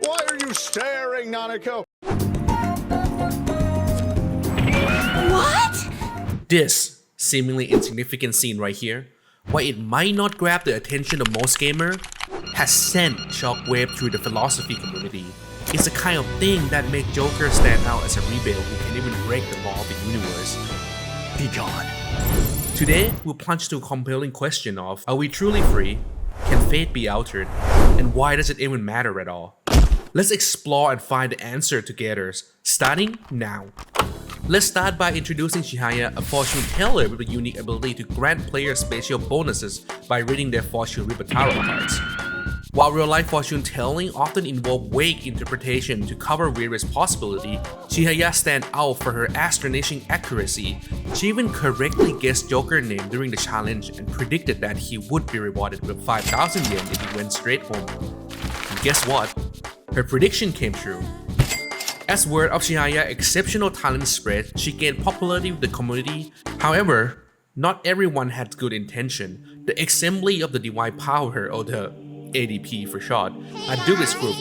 Why are you staring, Nanako? What? This seemingly insignificant scene right here, while it might not grab the attention of most gamers, has sent shockwave through the philosophy community. It's the kind of thing that makes Joker stand out as a rebel who can even break the law of the universe. Be gone. Today, we'll plunge to a compelling question of, are we truly free? Can fate be altered? And why does it even matter at all? Let's explore and find the answer together, starting now. Let's start by introducing Chihaya, a fortune teller with a unique ability to grant players special bonuses by reading their fortune with tarot cards. While real-life fortune telling often involve vague interpretation to cover various possibilities, Chihaya stands out for her astonishing accuracy. She even correctly guessed Joker's name during the challenge and predicted that he would be rewarded with 5,000 yen if he went straight home. And guess what? Her prediction came true. As word of Chihaya's exceptional talent spread, she gained popularity with the community. However, not everyone had good intention. The Assembly of the Divine Power, or the ADP for short, a duelist group,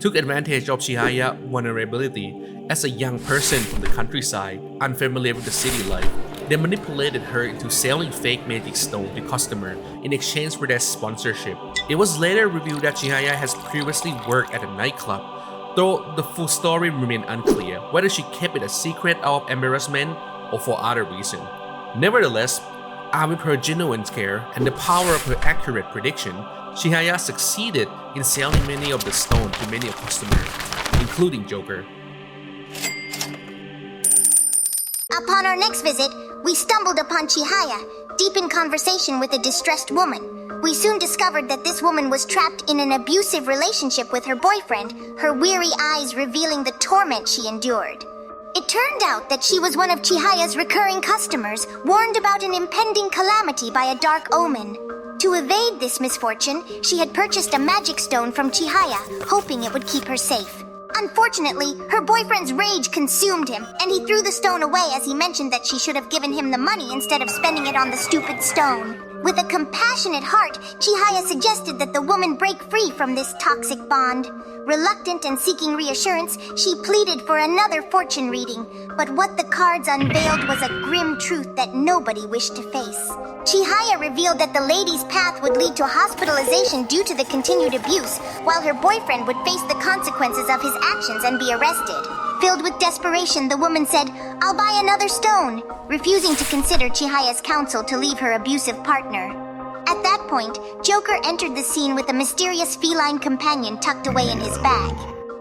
took advantage of Chihaya's vulnerability. As a young person from the countryside, unfamiliar with the city life, they manipulated her into selling fake magic stone to customers in exchange for their sponsorship. It was later revealed that Chihaya has previously worked at a nightclub, though the full story remained unclear whether she kept it a secret out of embarrassment or for other reason. Nevertheless, armed with her genuine care and the power of her accurate prediction, Chihaya succeeded in selling many of the stones to many customers, including Joker. Upon our next visit, we stumbled upon Chihaya, deep in conversation with a distressed woman. We soon discovered that this woman was trapped in an abusive relationship with her boyfriend, her weary eyes revealing the torment she endured. It turned out that she was one of Chihaya's recurring customers, warned about an impending calamity by a dark omen. To evade this misfortune, she had purchased a magic stone from Chihaya, hoping it would keep her safe. Unfortunately, her boyfriend's rage consumed him, and he threw the stone away as he mentioned that she should have given him the money instead of spending it on the stupid stone. With a compassionate heart, Chihaya suggested that the woman break free from this toxic bond. Reluctant and seeking reassurance, she pleaded for another fortune reading, but what the cards unveiled was a grim truth that nobody wished to face. Chihaya revealed that the lady's path would lead to hospitalization due to the continued abuse, while her boyfriend would face the consequences of his actions and be arrested. Filled with desperation, the woman said, "I'll buy another stone," refusing to consider Chihaya's counsel to leave her abusive partner. At that point, Joker entered the scene with a mysterious feline companion tucked away in his bag.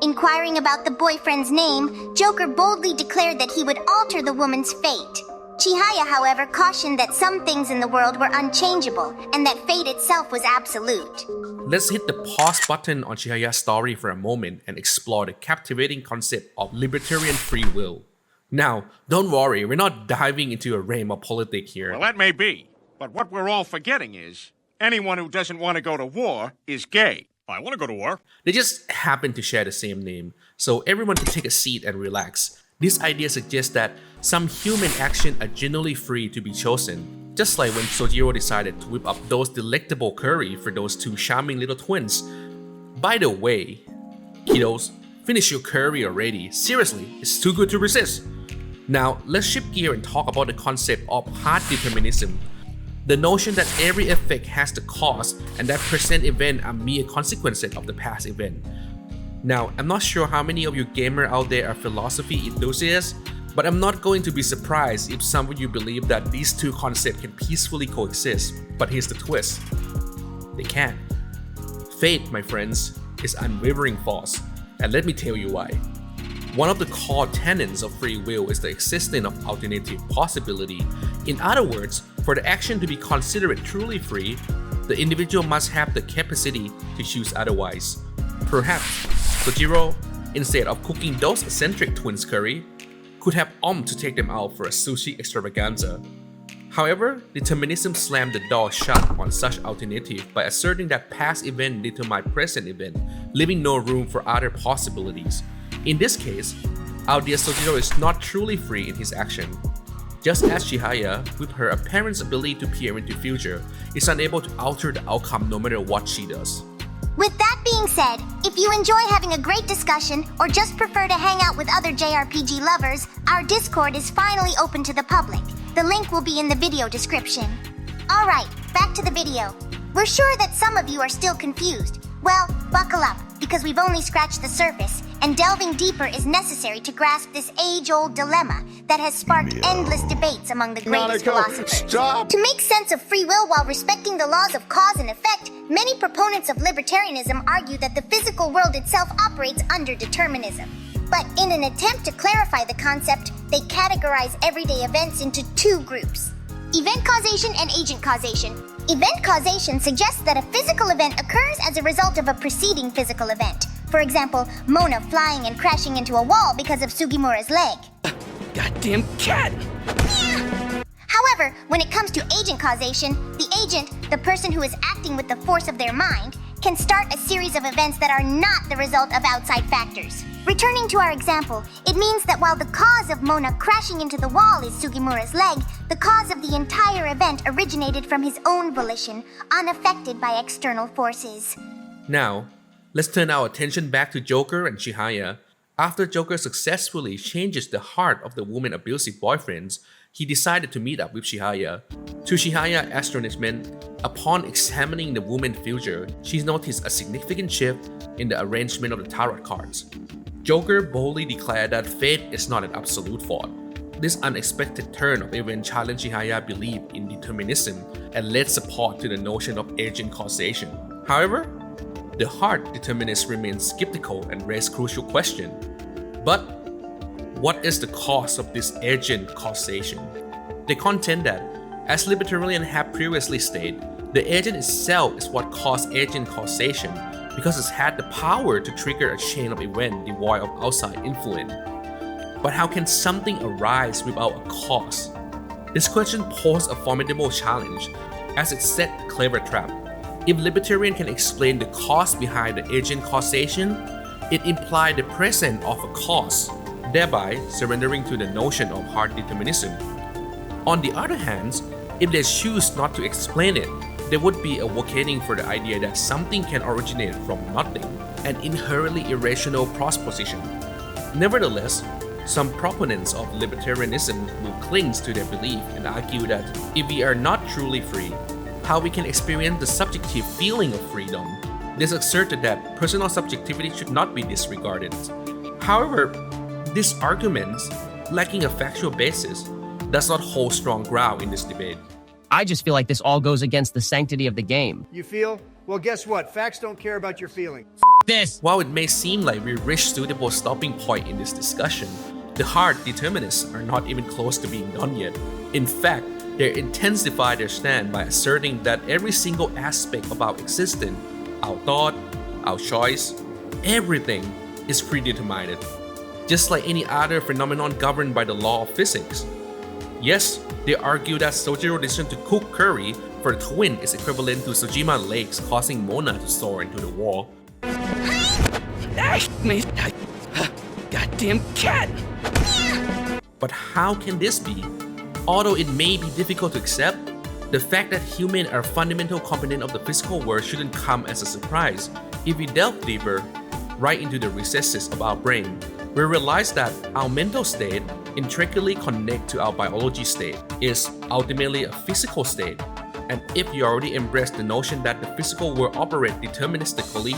Inquiring about the boyfriend's name, Joker boldly declared that he would alter the woman's fate. Chihaya, however, cautioned that some things in the world were unchangeable and that fate itself was absolute. Let's hit the pause button on Chihaya's story for a moment and explore the captivating concept of libertarian free will. Now, don't worry, we're not diving into a realm of politics here. Well, that may be, but what we're all forgetting is anyone who doesn't want to go to war is gay. I want to go to war. They just happen to share the same name, so everyone can take a seat and relax. This idea suggests that some human actions are genuinely free to be chosen, just like when Sojiro decided to whip up those delectable curry for those two charming little twins. By the way, kiddos, finish your curry already. Seriously, it's too good to resist. Now, let's shift gear and talk about the concept of hard determinism. The notion that every effect has the cause and that present events are mere consequences of the past event. Now, I'm not sure how many of you gamers out there are philosophy enthusiasts, but I'm not going to be surprised if some of you believe that these two concepts can peacefully coexist. But here's the twist. They can't. Fate, my friends, is unwavering force, and let me tell you why. One of the core tenets of free will is the existence of alternative possibility. In other words, for the action to be considered truly free, the individual must have the capacity to choose otherwise. Perhaps Sojiro, instead of cooking those eccentric twins curry, could have opted to take them out for a sushi extravaganza. However, determinism slammed the door shut on such alternative by asserting that past event determine present event, leaving no room for other possibilities. In this case, our dear Sojiro is not truly free in his action. Just as Chihaya, with her apparent ability to peer into future, is unable to alter the outcome no matter what she does. With that being said, if you enjoy having a great discussion or just prefer to hang out with other JRPG lovers, our Discord is finally open to the public. The link will be in the video description. Alright, back to the video. We're sure that some of you are still confused. Well, buckle up, because we've only scratched the surface, and delving deeper is necessary to grasp this age-old dilemma that has sparked endless debates among the greatest philosophers. Stop! To make sense of free will while respecting the laws of cause and effect, many proponents of libertarianism argue that the physical world itself operates under determinism. But in an attempt to clarify the concept, they categorize everyday events into two groups: event causation and agent causation. Event causation suggests that a physical event occurs as a result of a preceding physical event. For example, Mona flying and crashing into a wall because of Sugimura's leg. Goddamn cat! However, when it comes to agent causation, the agent, the person who is acting with the force of their mind, can start a series of events that are not the result of outside factors. Returning to our example, it means that while the cause of Mona crashing into the wall is Sugimura's leg, the cause of the entire event originated from his own volition, unaffected by external forces. Now, let's turn our attention back to Joker and Chihaya. After Joker successfully changes the heart of the woman's abusive boyfriends, he decided to meet up with Chihaya. To Chihaya's astonishment, upon examining the woman's future, she noticed a significant shift in the arrangement of the tarot cards. Joker boldly declared that fate is not an absolute fault. This unexpected turn of events challenged Chihaya's belief in determinism and led support to the notion of agent causation. However, the hard determinists remain skeptical and raise crucial questions. But what is the cause of this agent causation? They contend that, as libertarians have previously stated, the agent itself is what caused agent causation because it had the power to trigger a chain of events devoid of outside influence. But how can something arise without a cause? This question poses a formidable challenge, as it set a clever trap. If libertarian can explain the cause behind the agent causation, it implies the presence of a cause, thereby surrendering to the notion of hard determinism. On the other hand, if they choose not to explain it, there would be advocating for the idea that something can originate from nothing, an inherently irrational proposition. Nevertheless, some proponents of libertarianism will cling to their belief and argue that if we are not truly free, how we can experience the subjective feeling of freedom. This asserted that personal subjectivity should not be disregarded. However, this argument, lacking a factual basis, does not hold strong ground in this debate. I just feel like this all goes against the sanctity of the game. You feel? Well, guess what? Facts don't care about your feelings. This! While it may seem like we reached a suitable stopping point in this discussion, the hard determinists are not even close to being done yet. In fact, they intensify their stand by asserting that every single aspect of our existence, our thought, our choice, everything is predetermined, just like any other phenomenon governed by the law of physics. Yes, they argue that Sojiro's decision to cook curry for the twin is equivalent to Sojima's legs causing Mona to soar into the wall. Goddamn cat! But how can this be? Although it may be difficult to accept, the fact that humans are a fundamental component of the physical world shouldn't come as a surprise. If we delve deeper, right into the recesses of our brain, we realize that our mental state, intricately connected to our biology state, is ultimately a physical state. And if you already embrace the notion that the physical world operates deterministically,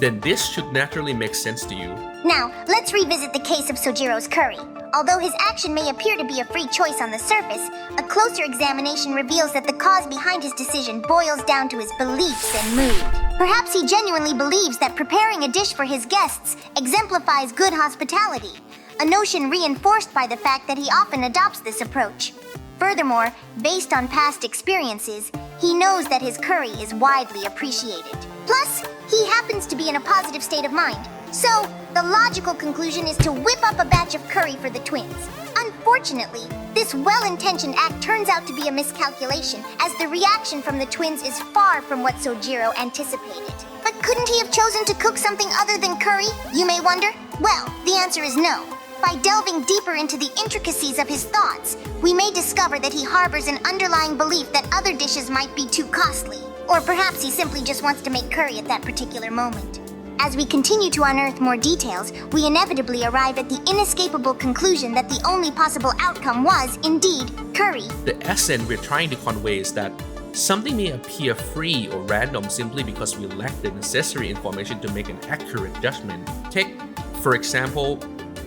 then this should naturally make sense to you. Now, let's revisit the case of Sojiro's curry. Although his action may appear to be a free choice on the surface, a closer examination reveals that the cause behind his decision boils down to his beliefs and mood. Perhaps he genuinely believes that preparing a dish for his guests exemplifies good hospitality, a notion reinforced by the fact that he often adopts this approach. Furthermore, based on past experiences, he knows that his curry is widely appreciated. Plus, he happens to be in a positive state of mind. So, the logical conclusion is to whip up a batch of curry for the twins. Unfortunately, this well-intentioned act turns out to be a miscalculation, as the reaction from the twins is far from what Sojiro anticipated. But couldn't he have chosen to cook something other than curry, you may wonder? Well, the answer is no. By delving deeper into the intricacies of his thoughts, we may discover that he harbors an underlying belief that other dishes might be too costly, Or perhaps he simply just wants to make curry at that particular moment. As we continue to unearth more details, we inevitably arrive at the inescapable conclusion that the only possible outcome was, indeed, curry. The essence we're trying to convey is that something may appear free or random simply because we lack the necessary information to make an accurate judgment. Take, for example,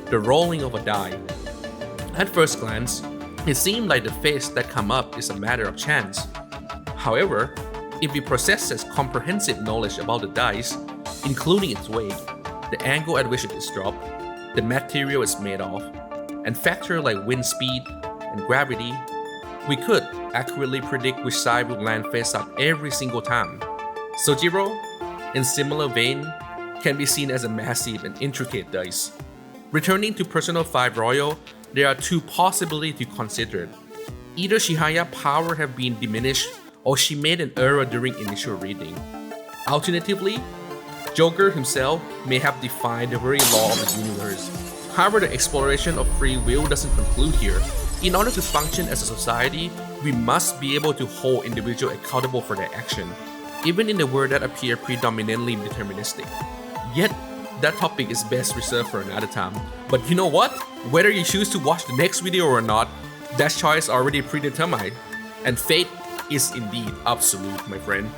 the rolling of a die. At first glance, it seemed like the face that come up is a matter of chance. However, if we possess comprehensive knowledge about the dice, including its weight, the angle at which it is dropped, the material it's made of, and factors like wind speed and gravity, we could accurately predict which side will land face up every single time. Sojiro, in similar vein, can be seen as a massive and intricate dice. Returning to Persona 5 Royal, there are two possibilities to consider. Either Chihaya's power have been diminished or she made an error during initial reading. Alternatively, Joker himself may have defied the very law of the universe. However, the exploration of free will doesn't conclude here. In order to function as a society, we must be able to hold individuals accountable for their action, even in the world that appear predominantly deterministic. Yet, that topic is best reserved for another time. But you know what? Whether you choose to watch the next video or not, that choice is already predetermined. And fate is indeed absolute, my friend.